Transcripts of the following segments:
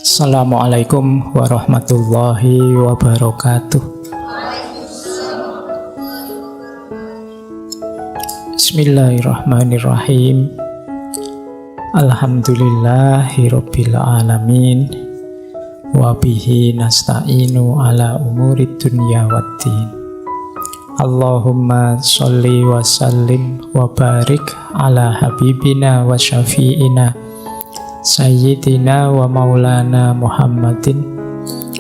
Assalamualaikum warahmatullahi wabarakatuh. Bismillahirrahmanirrahim. Alhamdulillahirabbil alamin. Wa bihi nasta'inu ala umurid dunya waddin. Allahumma sholli wa sallim wa barik ala habibina wa syafi'ina Sayyidina wa maulana Muhammadin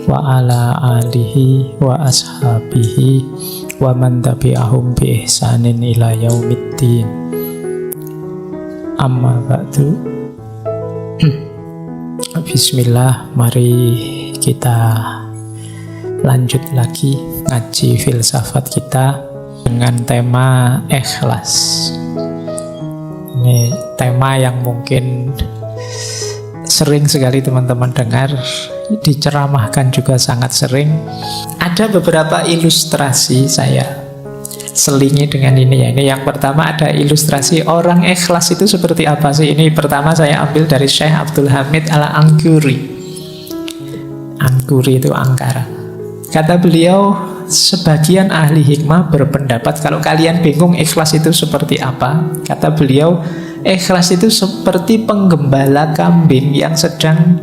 wa ala alihi wa ashabihi wa man tabi'ahum bi ihsanin ila yaumiddin. Amma ba'du. Bismillah, mari kita lanjut lagi ngaji filsafat kita dengan tema ikhlas. Ini tema yang mungkin sering sekali teman-teman dengar, diceramahkan juga sangat sering. Ada beberapa ilustrasi saya selingi dengan ini ya. Ini yang pertama, ada ilustrasi orang ikhlas itu seperti apa sih. Ini pertama saya ambil dari Syekh Abdul Hamid Al-Angkuri. Angkuri itu angkara. Kata beliau, sebagian ahli hikmah berpendapat kalau kalian bingung ikhlas itu seperti apa, kata beliau, ikhlas itu seperti penggembala kambing yang sedang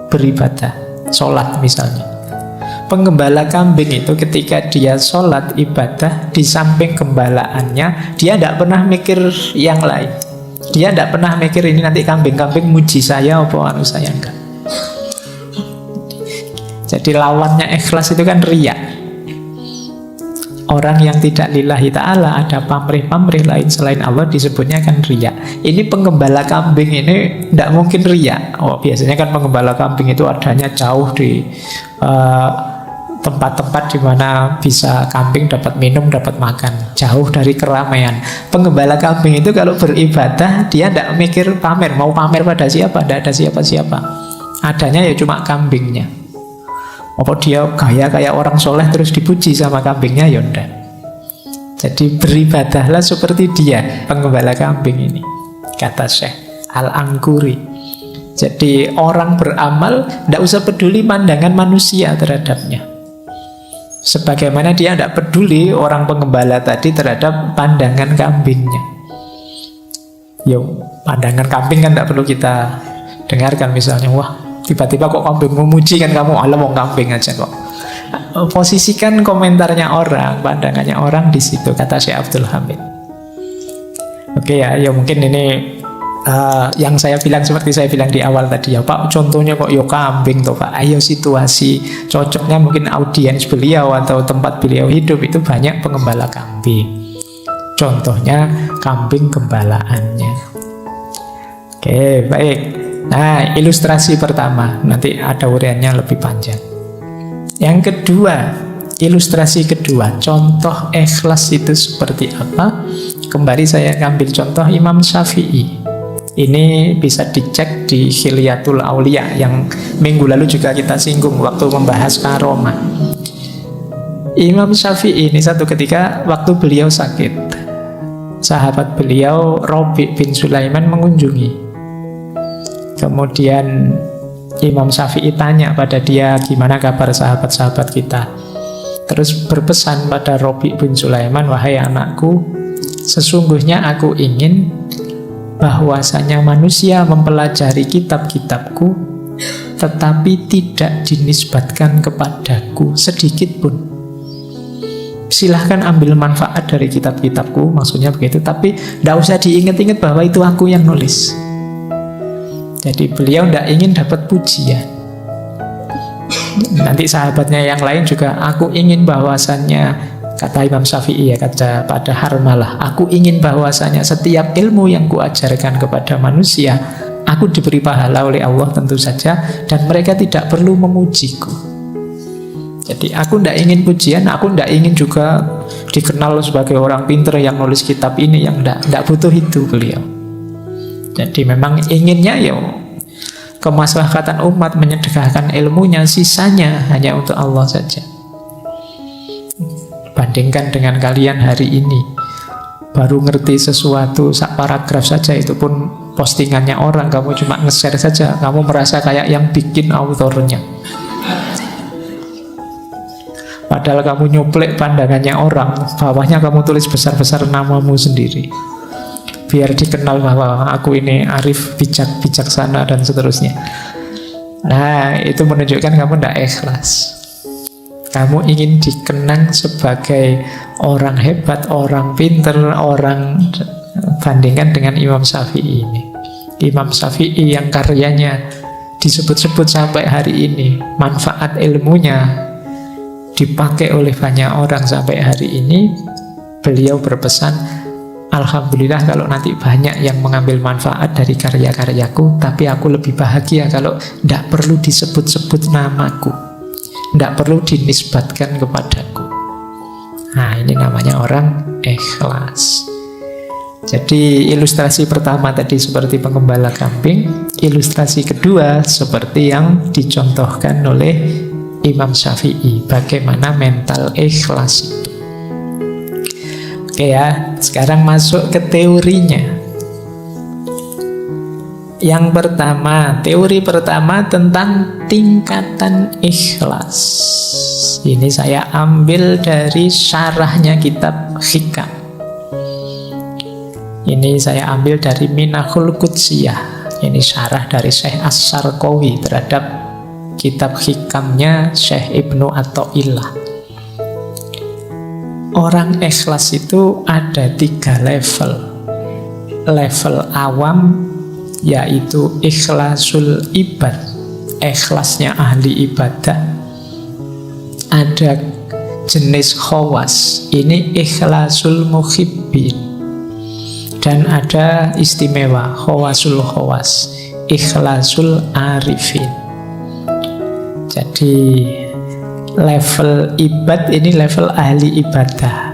beribadah, sholat misalnya. Penggembala kambing itu ketika dia sholat ibadah, di samping gembalaannya, dia tidak pernah mikir yang lain. Dia tidak pernah mikir ini nanti kambing-kambing muji saya apa anu saya, enggak. Jadi lawannya ikhlas itu kan riya. Orang yang tidak lillahi ta'ala, ada pamrih-pamrih lain selain Allah, disebutnya kan riya. Ini penggembala kambing ini tidak mungkin riya. Oh, biasanya kan penggembala kambing itu adanya jauh di tempat-tempat di mana bisa kambing dapat minum, dapat makan, jauh dari keramaian. Penggembala kambing itu kalau beribadah, dia tidak mikir pamer. Mau pamer pada siapa? Tidak ada siapa-siapa. Adanya ya cuma kambingnya. Apa dia gaya kayak orang soleh terus dipuji sama kambingnya? Ya enggak. Jadi beribadahlah seperti dia, penggembala kambing ini, kata Syekh Al-Angkuri. Jadi orang beramal tidak usah peduli pandangan manusia terhadapnya, sebagaimana dia tidak peduli orang penggembala tadi terhadap pandangan kambingnya. Yo, pandangan kambing kan tidak perlu kita dengarkan. Misalnya, wah tiba-tiba kok kambing memuji, kan kamu alam mau kambing aja kok. Posisikan komentarnya orang, pandangannya orang di situ, kata Syekh Abdul Hamid. Oke ya mungkin ini yang saya bilang seperti saya bilang di awal tadi ya Pak, contohnya kok yo kambing toh Pak. Ayo situasi cocoknya mungkin audiens beliau atau tempat beliau hidup itu banyak pengembala kambing. Contohnya kambing gembalaannya. Oke, baik. Nah, ilustrasi pertama, nanti ada uraiannya lebih panjang. Yang kedua, ilustrasi kedua, contoh ikhlas itu seperti apa? Kembali saya ambil contoh Imam Syafi'i. Ini bisa dicek di Khilyatul Aulia yang minggu lalu juga kita singgung waktu membahas karomah. Imam Syafi'i ini satu ketika waktu beliau sakit, sahabat beliau Rabi' bin Sulaiman mengunjungi. Kemudian Imam Syafi'i tanya pada dia, gimana kabar sahabat-sahabat kita? Terus berpesan pada Rabi' bin Sulaiman, wahai anakku, sesungguhnya aku ingin bahwasanya manusia mempelajari kitab-kitabku tetapi tidak dinisbatkan kepadaku sedikit pun. Silahkan ambil manfaat dari kitab-kitabku, maksudnya begitu, tapi tidak usah diingat-ingat bahwa itu aku yang nulis. Jadi beliau tidak ingin dapat pujian. Nanti sahabatnya yang lain juga, aku ingin bahwasannya, kata Imam Syafi'i ya, kata pada Harmalah, aku ingin bahwasanya setiap ilmu yang kuajarkan kepada manusia, aku diberi pahala oleh Allah tentu saja, dan mereka tidak perlu memujiku. Jadi aku tidak ingin pujian, aku tidak ingin juga dikenal sebagai orang pintar yang nulis kitab ini, yang tidak butuh itu beliau. Jadi memang inginnya ya kemaslahatan umat, menyedekahkan ilmunya, sisanya hanya untuk Allah saja. Bandingkan dengan kalian hari ini, baru ngerti sesuatu sak paragraf saja, itu pun postingannya orang, kamu cuma nge-share saja, kamu merasa kayak yang bikin autornya. Padahal kamu nyuplek pandangannya orang, bawahnya kamu tulis besar-besar namamu sendiri, biar dikenal bahwa aku ini arif, bijak, bijaksana, dan seterusnya. Nah, itu menunjukkan kamu tidak ikhlas. Kamu ingin dikenang sebagai orang hebat, orang pinter, orang, bandingkan dengan Imam Syafi'i ini. Imam Syafi'i yang karyanya disebut-sebut sampai hari ini, manfaat ilmunya dipakai oleh banyak orang sampai hari ini. Beliau berpesan, alhamdulillah kalau nanti banyak yang mengambil manfaat dari karya-karyaku, tapi aku lebih bahagia kalau tidak perlu disebut-sebut namaku, tidak perlu dinisbatkan kepadaku. Nah, ini namanya orang ikhlas. Jadi ilustrasi pertama tadi seperti pengembala kambing, ilustrasi kedua seperti yang dicontohkan oleh Imam Syafi'i, bagaimana mental ikhlas itu. Oke ya, sekarang masuk ke teorinya. Yang pertama, teori pertama tentang tingkatan ikhlas. Ini saya ambil dari syarahnya kitab Hikam. Ini saya ambil dari Minahul Qudsiyah. Ini syarah dari Syekh As-Sarqawi terhadap kitab Hikamnya Syekh Ibnu Athaillah. Orang ikhlas itu ada 3 level. Level awam, yaitu ikhlasul ibad, ikhlasnya ahli ibadah. Ada jenis khawas, ini ikhlasul muhibbin. Dan ada istimewa, khawasul khawas, ikhlasul arifin. Jadi level ibad ini level ahli ibadah.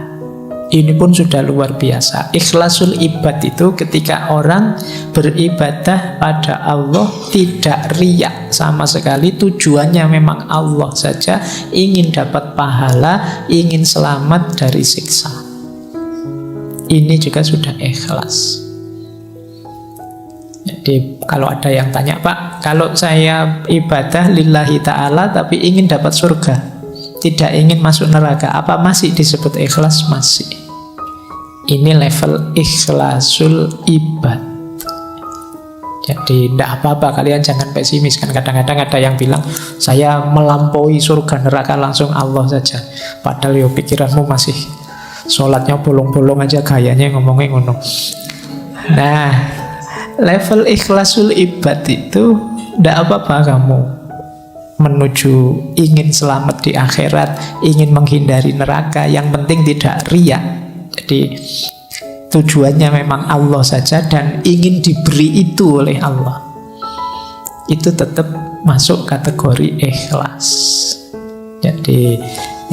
Ini pun sudah luar biasa. Ikhlasul ibad itu ketika orang beribadah pada Allah tidak riya sama sekali, tujuannya memang Allah saja, ingin dapat pahala, ingin selamat dari siksa. Ini juga sudah ikhlas. Jadi kalau ada yang tanya, Pak, kalau saya ibadah lillahi ta'ala tapi ingin dapat surga, tidak ingin masuk neraka, apa masih disebut ikhlas? Masih. Ini level ikhlasul ibad. Jadi tidak apa-apa, kalian jangan pesimis. Kan kadang-kadang ada yang bilang, saya melampaui surga neraka langsung Allah saja. Padahal yo pikiranmu masih sholatnya bolong-bolong aja, gayanya ngomongnya ngono. Nah, level ikhlasul ibad itu tidak apa-apa kamu menuju ingin selamat di akhirat, ingin menghindari neraka, yang penting tidak riya. Jadi tujuannya memang Allah saja dan ingin diberi itu oleh Allah. Itu tetap masuk kategori ikhlas. Jadi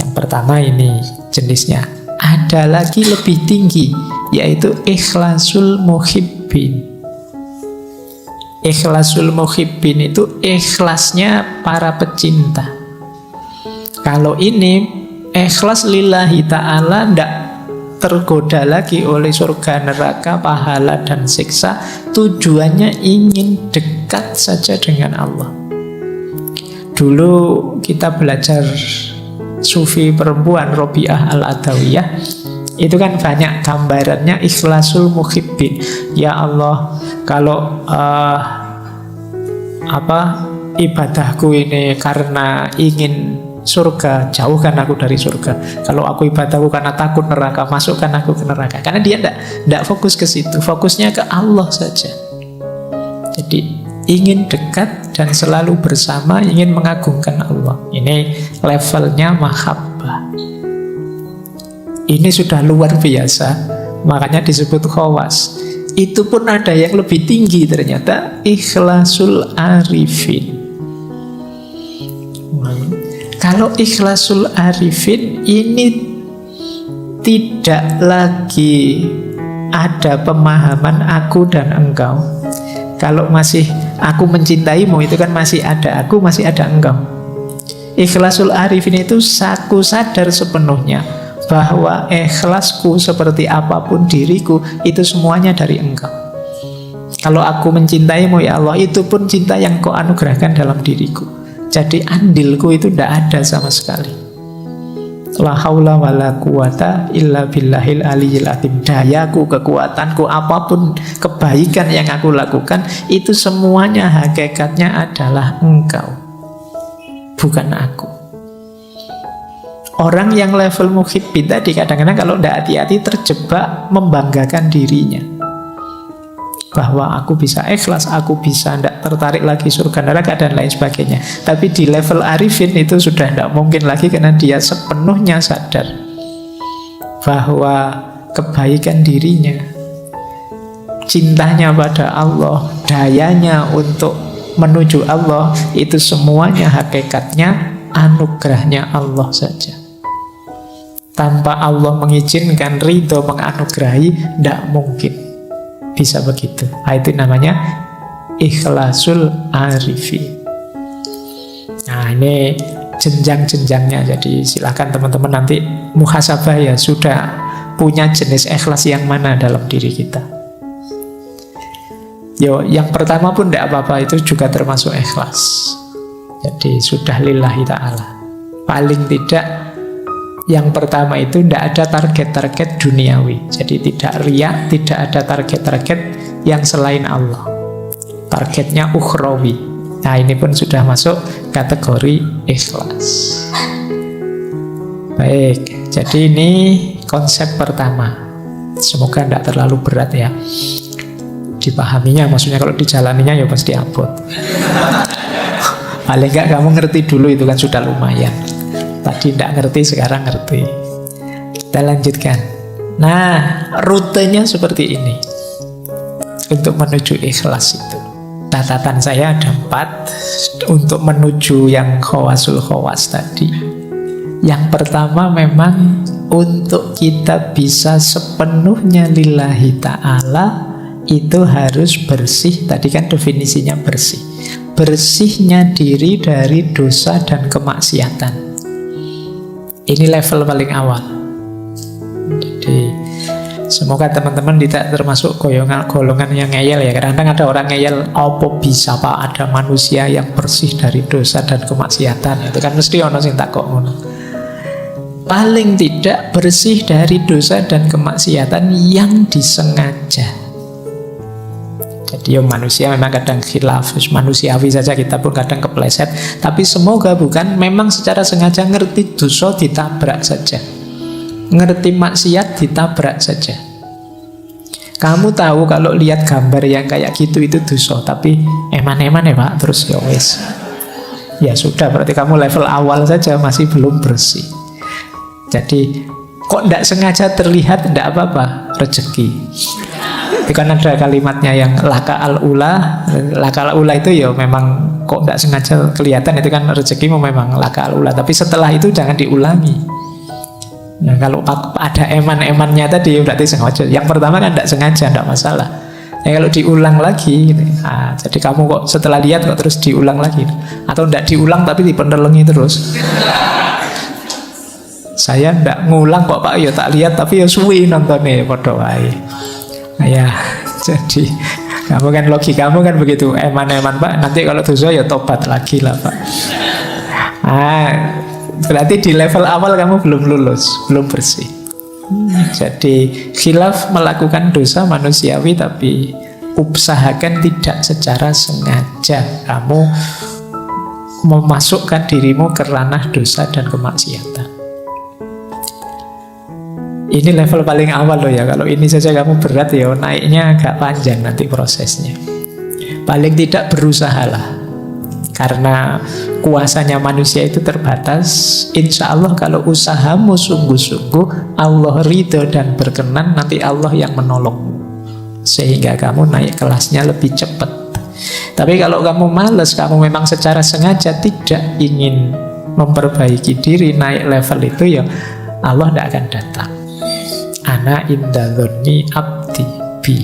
yang pertama ini jenisnya. Ada lagi lebih tinggi, yaitu ikhlasul muhibbin. Ikhlasul muhibbin itu ikhlasnya para pecinta. Kalau ini ikhlas lillahi ta'ala, tidak tergoda lagi oleh surga neraka, pahala dan siksa. Tujuannya ingin dekat saja dengan Allah. Dulu kita belajar sufi perempuan Robiah Al-Adawiyah, itu kan banyak gambarannya ikhlasul muhibbin. Ya Allah, kalau ibadahku ini karena ingin surga, jauhkan aku dari surga. Kalau aku ibadahku karena takut neraka, masukkan aku ke neraka. Karena dia tidak fokus ke situ, fokusnya ke Allah saja. Jadi ingin dekat dan selalu bersama, ingin mengagungkan Allah. Ini levelnya mahabbah. Ini sudah luar biasa, makanya disebut khawas. Itu pun ada yang lebih tinggi ternyata, ikhlasul arifin. Kalau ikhlasul arifin ini tidak lagi ada pemahaman aku dan engkau. Kalau masih aku mencintaimu, itu kan masih ada aku, masih ada engkau. Ikhlasul arifin itu aku sadar sepenuhnya bahwa ikhlasku seperti apapun diriku itu semuanya dari Engkau. Kalau aku mencintaimu ya Allah, itu pun cinta yang Kau anugerahkan dalam diriku. Jadi andilku itu tidak ada sama sekali. La haula wala quwata illa billahil aliyil azim. Dayaku, kekuatanku, apapun kebaikan yang aku lakukan, itu semuanya hakikatnya adalah Engkau, bukan aku. Orang yang level muhibbin tadi kadang-kadang kalau tidak hati-hati terjebak membanggakan dirinya, bahwa aku bisa ikhlas, aku bisa tidak tertarik lagi surga neraka dan lain sebagainya. Tapi di level arifin itu sudah tidak mungkin lagi, karena dia sepenuhnya sadar bahwa kebaikan dirinya, cintanya pada Allah, dayanya untuk menuju Allah, itu semuanya hakikatnya anugerahnya Allah saja. Tanpa Allah mengizinkan, ridho, menganugerahi, tidak mungkin bisa begitu. Itu namanya ikhlasul arifin. Nah, ini jenjang-jenjangnya. Jadi silakan teman-teman nanti muhasabah ya, sudah punya jenis ikhlas yang mana dalam diri kita. Yo, yang pertama pun tidak apa-apa, itu juga termasuk ikhlas. Jadi sudah lillahi ta'ala. Paling tidak yang pertama itu tidak ada target-target duniawi. Jadi tidak riya, tidak ada target-target yang selain Allah. Targetnya ukhrawi. Nah, ini pun sudah masuk kategori ikhlas. Baik, jadi ini konsep pertama. Semoga tidak terlalu berat ya dipahaminya. Maksudnya kalau dijalaninya ya pasti abot. Paling enggak kamu ngerti dulu, itu kan sudah lumayan. Tadi tidak ngerti, sekarang ngerti. Kita lanjutkan. Nah, rutenya seperti ini untuk menuju ikhlas itu. Catatan saya ada 4 untuk menuju yang khawasul khawas tadi. Yang pertama memang untuk kita bisa sepenuhnya lillahi ta'ala, itu harus bersih. Tadi kan definisinya bersih. Bersihnya diri dari dosa dan kemaksiatan. Ini level paling awal. Jadi semoga teman-teman tidak termasuk golongan yang ngeyel ya. Kadang-kadang ada orang ngeyel, apa bisa Pak ada manusia yang bersih dari dosa dan kemaksiatan? Itu kan mesti ono sing takok ngono. Paling tidak bersih dari dosa dan kemaksiatan yang disengaja. Jadi manusia memang kadang khilaf, manusiawi saja, kita pun kadang kepleset. Tapi semoga bukan memang secara sengaja ngerti dosa ditabrak saja, ngerti maksiat ditabrak saja. Kamu tahu kalau lihat gambar yang kayak gitu itu dosa, tapi eman-eman ya Pak, terus ya wes, ya sudah, berarti kamu level awal saja masih belum bersih. Jadi kok tidak sengaja terlihat, tidak apa-apa, rezeki. Itu kan ada kalimatnya yang laka al-ula. Laka al-ula itu ya memang kok tidak sengaja kelihatan, itu kan rezekimu memang laka al-ula. Tapi setelah itu jangan diulangi. Nah, kalau ada eman-emannya tadi berarti sengaja. Yang pertama kan tidak sengaja, tidak masalah. Kalau diulang lagi, jadi kamu kok setelah lihat kok terus diulang lagi, atau tidak diulang tapi dipenelengi terus. Saya tidak ngulang kok Pak, ya tak lihat tapi ya suwi nontonnya podo wae. Ya, jadi kamu kan logikamu kan begitu, eman-eman Pak, nanti kalau dosa ya tobat lagi lah Pak. Berarti di level awal kamu belum lulus, belum bersih. Jadi khilaf melakukan dosa manusiawi, tapi usahakan tidak secara sengaja kamu memasukkan dirimu ke ranah dosa dan kemaksiatan. Ini level paling awal loh ya. Kalau ini saja kamu berat ya, naiknya agak panjang nanti prosesnya. Paling tidak berusahalah. Karena kuasanya manusia itu terbatas. Insya Allah kalau usahamu sungguh-sungguh, Allah ridho dan berkenan, nanti Allah yang menolongmu, sehingga kamu naik kelasnya lebih cepat. Tapi kalau kamu malas, kamu memang secara sengaja tidak ingin memperbaiki diri, naik level itu, ya Allah tidak akan datang. Ana inda dzonni abdi bi.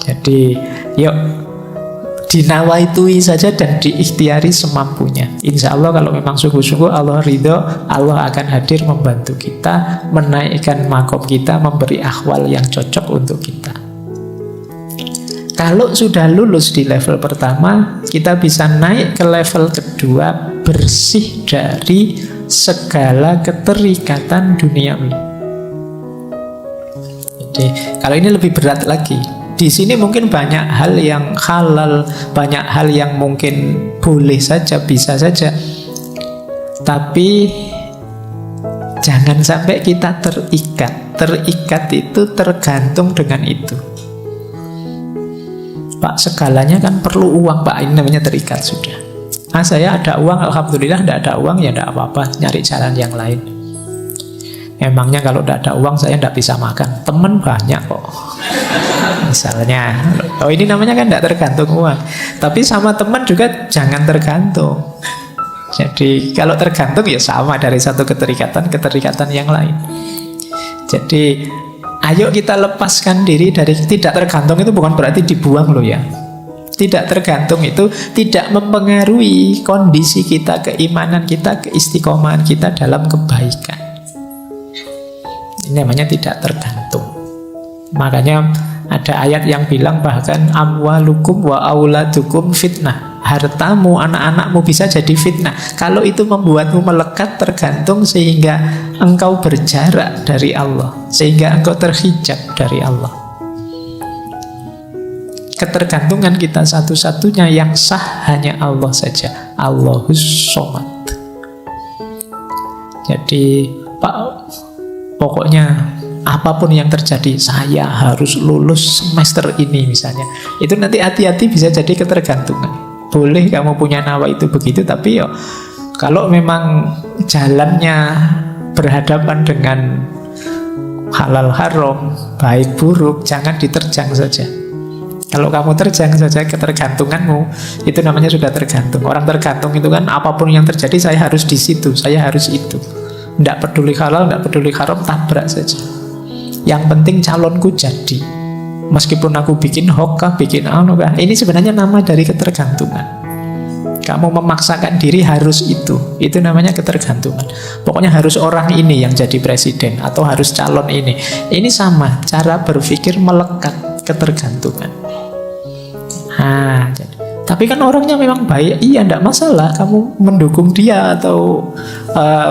Jadi yuk Dinawaitui saja dan diikhtiari semampunya. Insya Allah kalau memang sungguh-sungguh Allah ridho, Allah akan hadir membantu kita, menaikkan makom kita, memberi akhwal yang cocok untuk kita. Kalau sudah lulus di level pertama, kita bisa naik ke level kedua, bersih dari segala keterikatan duniawi. Jadi kalau ini lebih berat lagi. Di sini mungkin banyak hal yang halal, banyak hal yang mungkin boleh saja, bisa saja. Tapi jangan sampai kita terikat. Terikat itu tergantung dengan itu. Pak, segalanya kan perlu uang, Pak. Ini namanya terikat sudah. Saya ada uang, alhamdulillah. Tidak ada uang, ya tidak apa-apa. Nyari jalan yang lain. Emangnya kalau tidak ada uang saya tidak bisa makan. Teman banyak kok. Misalnya, ini namanya kan tidak tergantung uang. Tapi sama teman juga jangan tergantung. Jadi kalau tergantung ya sama, dari satu keterikatan yang lain. Jadi ayo kita lepaskan diri dari tidak tergantung. Itu bukan berarti dibuang loh ya. Tidak tergantung itu tidak mempengaruhi kondisi kita, keimanan kita, keistiqomahan kita dalam kebaikan. Ini namanya tidak tergantung. Makanya ada ayat yang bilang bahkan amwalukum wa auladukum fitnah. Hartamu, anak-anakmu bisa jadi fitnah. Kalau itu membuatmu melekat, tergantung, sehingga engkau berjarak dari Allah, sehingga engkau terhijab dari Allah. Ketergantungan kita satu-satunya yang sah hanya Allah saja. Allahus Somad. Jadi Pak, pokoknya apapun yang terjadi, saya harus lulus semester ini misalnya. Itu nanti hati-hati bisa jadi ketergantungan. Boleh kamu punya nawa itu begitu, tapi kalau memang jalannya berhadapan dengan halal haram, baik buruk, jangan diterjang saja. Kalau kamu terjang saja ketergantunganmu, itu namanya sudah tergantung. Orang tergantung itu kan apapun yang terjadi saya harus di situ, saya harus itu. Tidak peduli halal, tidak peduli haram, tabrak saja. Yang penting calonku jadi. Meskipun aku bikin hokkah, bikin anukah, ini sebenarnya nama dari ketergantungan. Kamu memaksakan diri harus itu namanya ketergantungan. Pokoknya harus orang ini yang jadi presiden, atau harus calon ini. Ini sama, cara berpikir melekat, ketergantungan. Tapi kan orangnya memang baik, iya tidak masalah. Kamu mendukung dia atau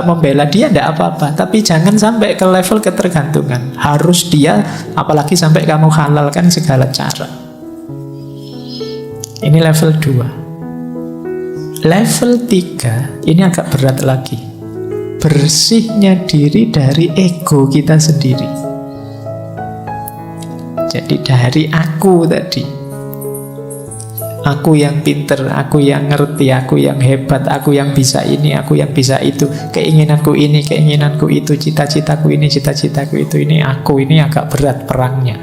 membela dia tidak apa-apa. Tapi jangan sampai ke level ketergantungan. Harus dia, apalagi sampai kamu halalkan segala cara. Ini level 2. Level 3 ini agak berat lagi. Bersihnya diri dari ego kita sendiri. Jadi dari aku tadi, aku yang pinter, aku yang ngerti, aku yang hebat, aku yang bisa ini, aku yang bisa itu, keinginanku ini, keinginanku itu, cita-citaku ini, cita-citaku itu, ini aku, ini agak berat perangnya.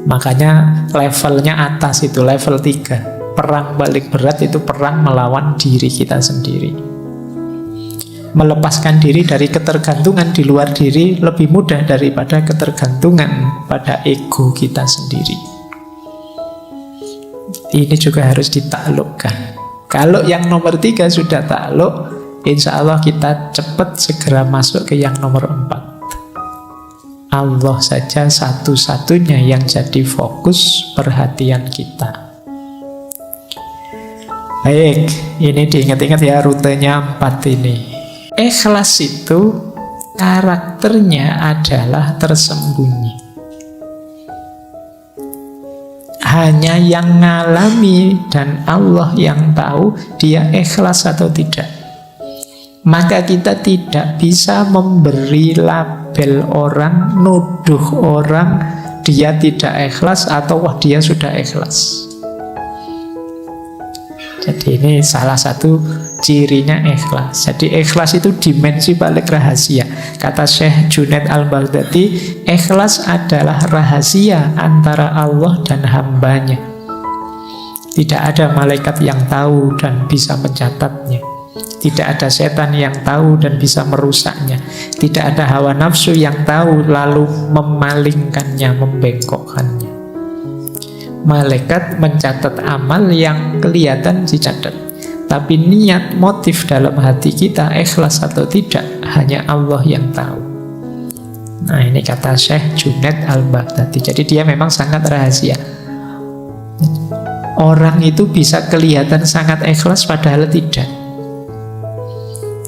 Makanya levelnya atas itu, level 3. Perang balik berat itu perang melawan diri kita sendiri. Melepaskan diri dari ketergantungan di luar diri lebih mudah daripada ketergantungan pada ego kita sendiri. Ini juga harus ditaklukkan. Kalau yang nomor 3 sudah takluk, insya Allah kita cepat segera masuk ke yang nomor 4. Allah saja satu-satunya yang jadi fokus perhatian kita. Baik, ini diingat-ingat ya rutenya 4 ini. Ikhlas itu karakternya adalah tersembunyi. Hanya yang ngalami dan Allah yang tahu dia ikhlas atau tidak. Maka kita tidak bisa memberi label orang, nuduh orang dia tidak ikhlas atau wah dia sudah ikhlas. Jadi ini salah satu cirinya ikhlas. Jadi ikhlas itu dimensi paling rahasia. Kata Syekh Junaid Al-Baghdadi, ikhlas adalah rahasia antara Allah dan hambanya. Tidak ada malaikat yang tahu dan bisa mencatatnya. Tidak ada setan yang tahu dan bisa merusaknya. Tidak ada hawa nafsu yang tahu lalu memalingkannya, membengkokkannya. Malaikat mencatat amal yang kelihatan dicatat. Tapi niat, motif dalam hati kita ikhlas atau tidak, hanya Allah yang tahu. Nah, ini kata Syekh Junaid Al-Baghdadi. Jadi dia memang sangat rahasia. Orang itu bisa kelihatan sangat ikhlas padahal tidak.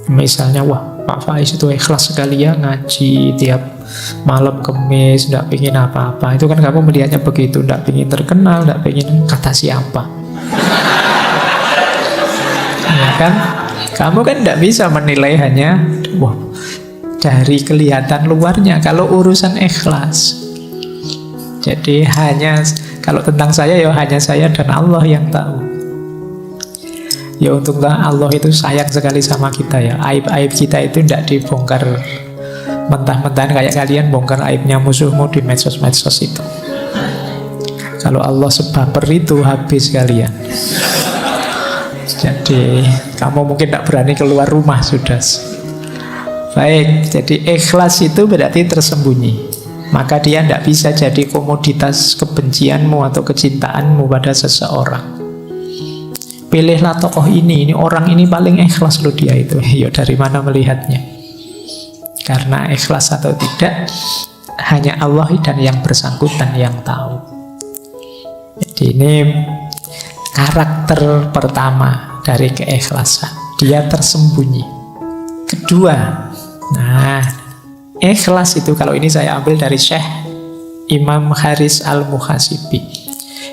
Misalnya, wah, Pak Faiz itu ikhlas sekali ya ngaji tiap malam Kemis, tidak pingin apa-apa. Itu kan kamu melihatnya begitu, tidak pingin terkenal, tidak pingin kata siapa. Ya kan? Kamu kan tidak bisa menilai hanya wah, dari kelihatan luarnya. Kalau urusan ikhlas, jadi hanya kalau tentang saya ya hanya saya dan Allah yang tahu. Ya untunglah Allah itu sayang sekali sama kita ya. Aib-aib kita itu tidak dibongkar mentah-mentahan kayak kalian bongkar aibnya musuhmu di medsos-medsos itu. Kalau Allah sebaper itu habis kalian. Jadi kamu mungkin tidak berani keluar rumah sudah. Baik, jadi ikhlas itu berarti tersembunyi. Maka dia tidak bisa jadi komoditas kebencianmu atau kecintaanmu pada seseorang. Pilihlah tokoh ini orang ini paling ikhlas loh dia itu. Ya dari mana melihatnya? Karena ikhlas atau tidak hanya Allah dan yang bersangkutan yang tahu. Jadi ini karakter pertama dari keikhlasan. Dia tersembunyi. Kedua, nah, ikhlas itu kalau ini saya ambil dari Syekh Imam Haris Al-Muhasibi.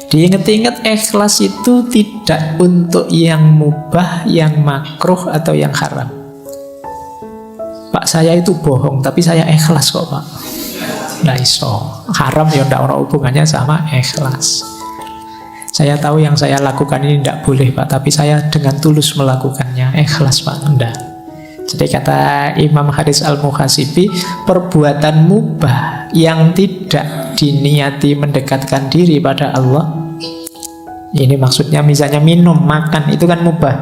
Diingat-ingat ikhlas itu tidak untuk yang mubah, yang makruh atau yang haram. Pak, saya itu bohong tapi saya ikhlas kok, Pak. Nah iso, haram ya tidak ada hubungannya sama ikhlas. Saya tahu yang saya lakukan ini tidak boleh, Pak, tapi saya dengan tulus melakukannya. Ikhlas, Pak. Enggak. Jadi kata Imam Haris Al-Muhasibi, perbuatan mubah yang tidak diniati mendekatkan diri pada Allah, ini maksudnya misalnya minum, makan, itu kan mubah.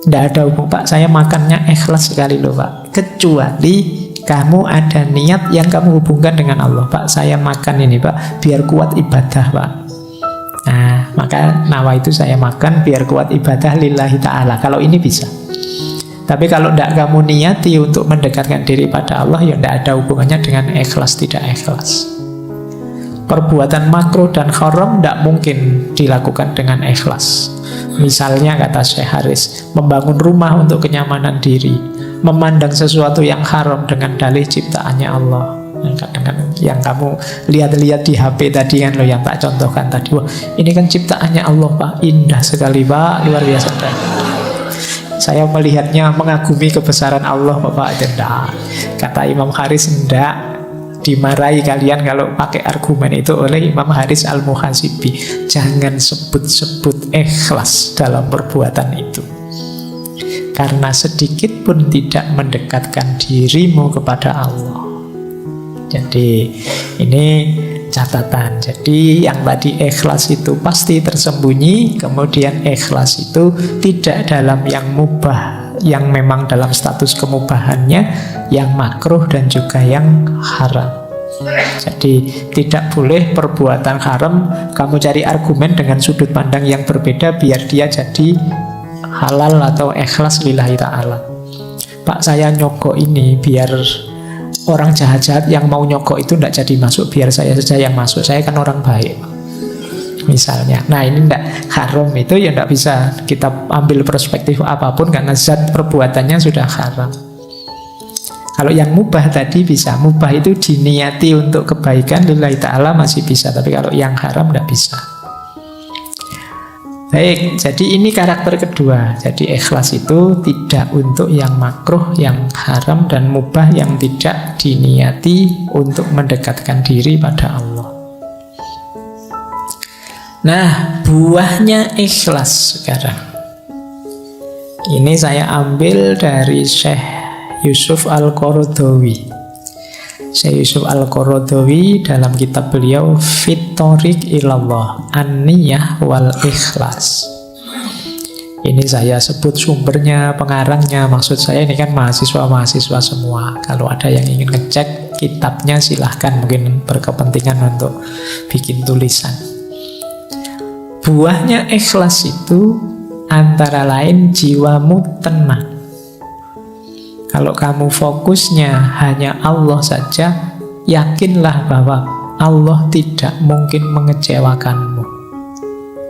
Tidak ada hubung, Pak, saya makannya ikhlas sekali loh, Pak. Kecuali kamu ada niat yang kamu hubungkan dengan Allah. Pak, saya makan ini, Pak, biar kuat ibadah, Pak. Nah, maka nawa itu saya makan biar kuat ibadah lillahi ta'ala. Kalau ini bisa. Tapi kalau tidak kamu niati untuk mendekatkan diri pada Allah, ya tidak ada hubungannya dengan ikhlas tidak ikhlas. Perbuatan makruh dan haram tidak mungkin dilakukan dengan ikhlas. Misalnya kata Syekh Haris, membangun rumah untuk kenyamanan diri, memandang sesuatu yang haram dengan dalih ciptaannya Allah. Yang kamu lihat-lihat di HP tadi kan, lo yang tak contohkan tadi, wah ini kan ciptaannya Allah, Pak, indah sekali, Pak, luar biasa. Saya melihatnya mengagumi kebesaran Allah, Bapak. Tidak. Kata Imam Haris, tidak. Dimarahi kalian kalau pakai argumen itu oleh Imam Haris Al-Muhasibi. Jangan sebut-sebut ikhlas dalam perbuatan itu, karena sedikit pun tidak mendekatkan dirimu kepada Allah. Jadi ini catatan. Jadi yang tadi ikhlas itu pasti tersembunyi, kemudian ikhlas itu tidak dalam yang mubah, yang memang dalam status kemubahannya, yang makruh dan juga yang haram. Jadi tidak boleh perbuatan haram kamu cari argumen dengan sudut pandang yang berbeda biar dia jadi halal atau ikhlas lillahi ta'ala. Pak, saya nyogok ini biar orang jahat-jahat yang mau nyogok itu tidak jadi masuk, biar saya saja yang masuk, saya kan orang baik misalnya. Nah ini tidak haram, itu ya tidak bisa kita ambil perspektif apapun karena zat perbuatannya sudah haram. Kalau yang mubah tadi bisa, mubah itu diniati untuk kebaikan lillahi ta'ala masih bisa, tapi kalau yang haram tidak bisa. Baik, jadi ini karakter kedua. Jadi ikhlas itu tidak untuk yang makruh, yang haram, dan mubah yang tidak diniati untuk mendekatkan diri pada Allah. Nah, buahnya ikhlas sekarang. Ini saya ambil dari Syekh Yusuf Al-Qaradawi. Syekh Yusuf Al-Qaradawi dalam kitab beliau Fit Thoriq Ilallah, An-Niyah wal Ikhlas. Ini saya sebut sumbernya, pengarangnya. Maksud saya ini kan mahasiswa-mahasiswa semua. Kalau ada yang ingin ngecek kitabnya silahkan, mungkin berkepentingan untuk bikin tulisan. Buahnya ikhlas itu antara lain jiwamu tenang. Kalau kamu fokusnya hanya Allah saja, yakinlah bahwa Allah tidak mungkin mengecewakanmu.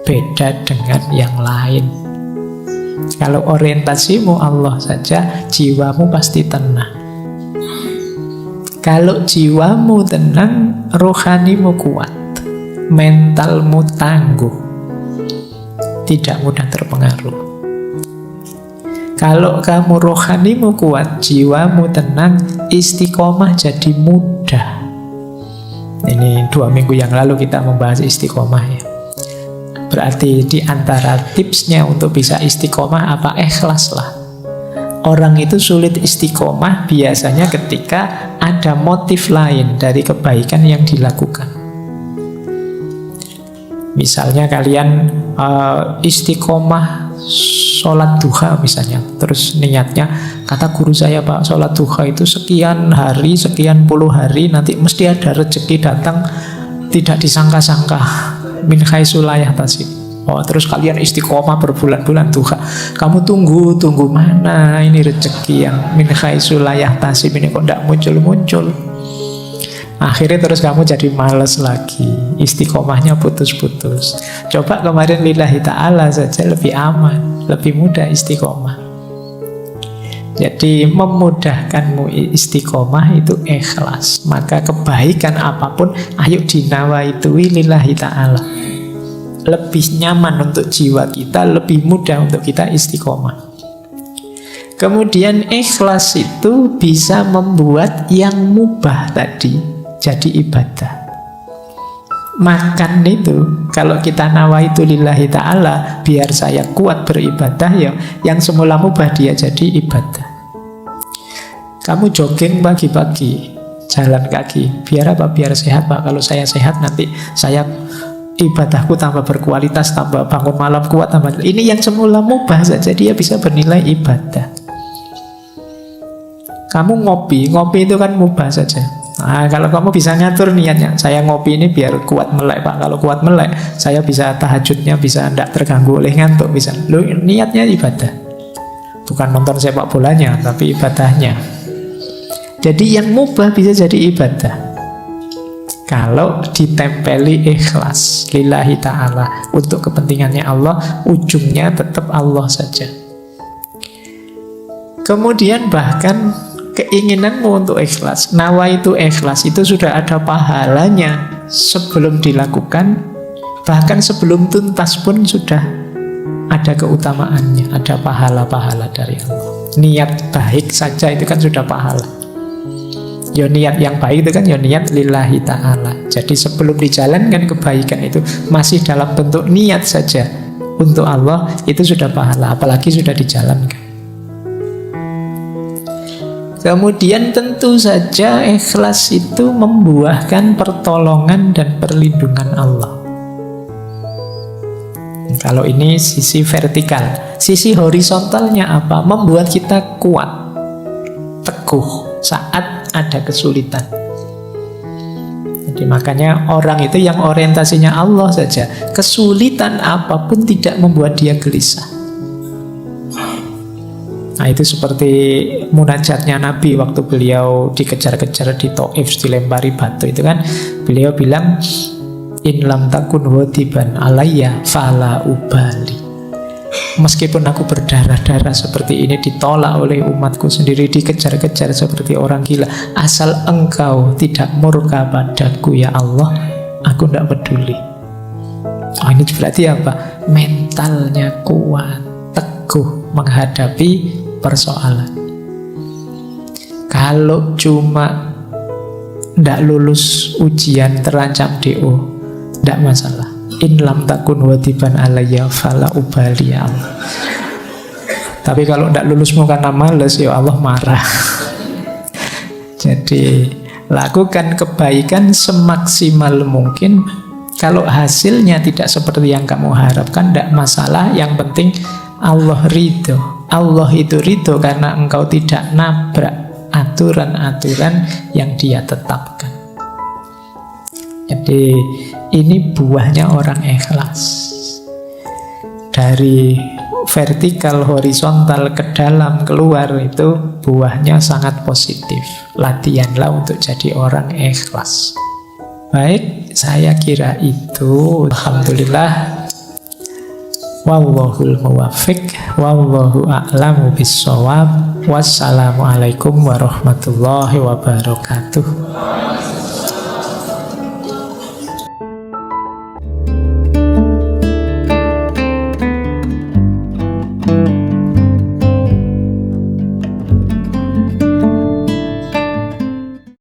Beda dengan yang lain. Kalau orientasimu Allah saja, jiwamu pasti tenang. Kalau jiwamu tenang, rohanimu kuat, mentalmu tangguh, tidak mudah terpengaruh. Kalau kamu rohanimu kuat, jiwamu tenang, istiqomah jadi mudah. Ini 2 minggu yang lalu kita membahas istiqomah ya. Berarti di antara tipsnya untuk bisa istiqomah apa? Ikhlaslah. Orang itu sulit istiqomah biasanya ketika ada motif lain dari kebaikan yang dilakukan. Misalnya kalian istiqomah sholat duha misalnya, terus niatnya, kata guru saya Pak, sholat duha itu sekian hari, sekian puluh hari, nanti mesti ada rezeki datang tidak disangka-sangka, min haitsu la yahtasib. Oh, terus kalian istiqomah berbulan-bulan duha, kamu tunggu mana ini rezeki yang min haitsu la yahtasib ini kok tidak muncul-muncul. Akhirnya terus kamu jadi malas lagi, istiqomahnya putus-putus. Coba kemarin lillahi ta'ala saja lebih aman, lebih mudah istiqomah. Jadi memudahkanmu istiqomah itu ikhlas. Maka kebaikan apapun, ayo dinawaitui lillahi ta'ala. Lebih nyaman untuk jiwa kita, lebih mudah untuk kita istiqomah. Kemudian ikhlas itu bisa membuat yang mubah tadi jadi ibadah. Makan itu, kalau kita nawaitu lillahi ta'ala, biar saya kuat beribadah, ya yang semula mubah dia jadi ibadah. Kamu jogging pagi-pagi, jalan kaki, biar apa? Biar sehat Pak. Kalau saya sehat nanti saya ibadahku tambah berkualitas, tambah bangun malam kuat, tambah. Ini yang semula mubah saja dia bisa bernilai ibadah. Kamu ngopi itu kan mubah saja. Nah, kalau kamu bisa ngatur niatnya, saya ngopi ini biar kuat melek Pak. Kalau kuat melek, saya bisa tahajudnya bisa tidak terganggu oleh ngantuk, bisa. Loh, niatnya ibadah. Bukan nonton sepak bolanya, tapi ibadahnya. Jadi yang mubah bisa jadi ibadah kalau ditempeli ikhlas lillahi ta'ala, untuk kepentingannya Allah, ujungnya tetap Allah saja. Kemudian bahkan keinginanmu untuk ikhlas, nawaitu ikhlas, itu sudah ada pahalanya sebelum dilakukan, bahkan sebelum tuntas pun sudah ada keutamaannya, ada pahala-pahala dari Allah. Niat baik saja itu kan sudah pahala. Ya niat yang baik itu kan ya niat lillahi ta'ala. Jadi sebelum dijalankan kebaikan itu masih dalam bentuk niat saja untuk Allah, itu sudah pahala, apalagi sudah dijalankan. Kemudian tentu saja ikhlas itu membuahkan pertolongan dan perlindungan Allah. Kalau ini sisi vertikal. Sisi horizontalnya apa? Membuat kita kuat, teguh saat ada kesulitan. Jadi makanya orang itu yang orientasinya Allah saja, kesulitan apapun tidak membuat dia gelisah. Nah, itu seperti munajatnya Nabi waktu beliau dikejar-kejar di Taif, dilempari batu itu kan, beliau bilang, in lam takun wadiban alayya fala ubali. Meskipun aku berdarah-darah seperti ini, ditolak oleh umatku sendiri, dikejar-kejar seperti orang gila, asal engkau tidak murka padaku ya Allah, aku tidak peduli. Oh, ini berarti apa? Mentalnya kuat, teguh menghadapi persoalan. Kalau cuma tidak lulus ujian, terancam DO, tidak masalah. In lam takun wadiban alayya fala ubali ya Allah. Tapi kalau tidak lulusmu karena malas, ya Allah marah. Jadi lakukan kebaikan semaksimal mungkin. Kalau hasilnya tidak seperti yang kamu harapkan, tidak masalah. Yang penting Allah ridho. Allah itu ridho karena engkau tidak nabrak aturan-aturan yang Dia tetapkan. Jadi ini buahnya orang ikhlas. dari vertikal, horizontal, ke dalam, keluar, itu buahnya sangat positif. Latihanlah untuk jadi orang ikhlas. Baik, saya kira itu. Alhamdulillah. Wallahul muwaffiq, wallahu a'lamu bissawab. Wassalamualaikum warahmatullahi wabarakatuh.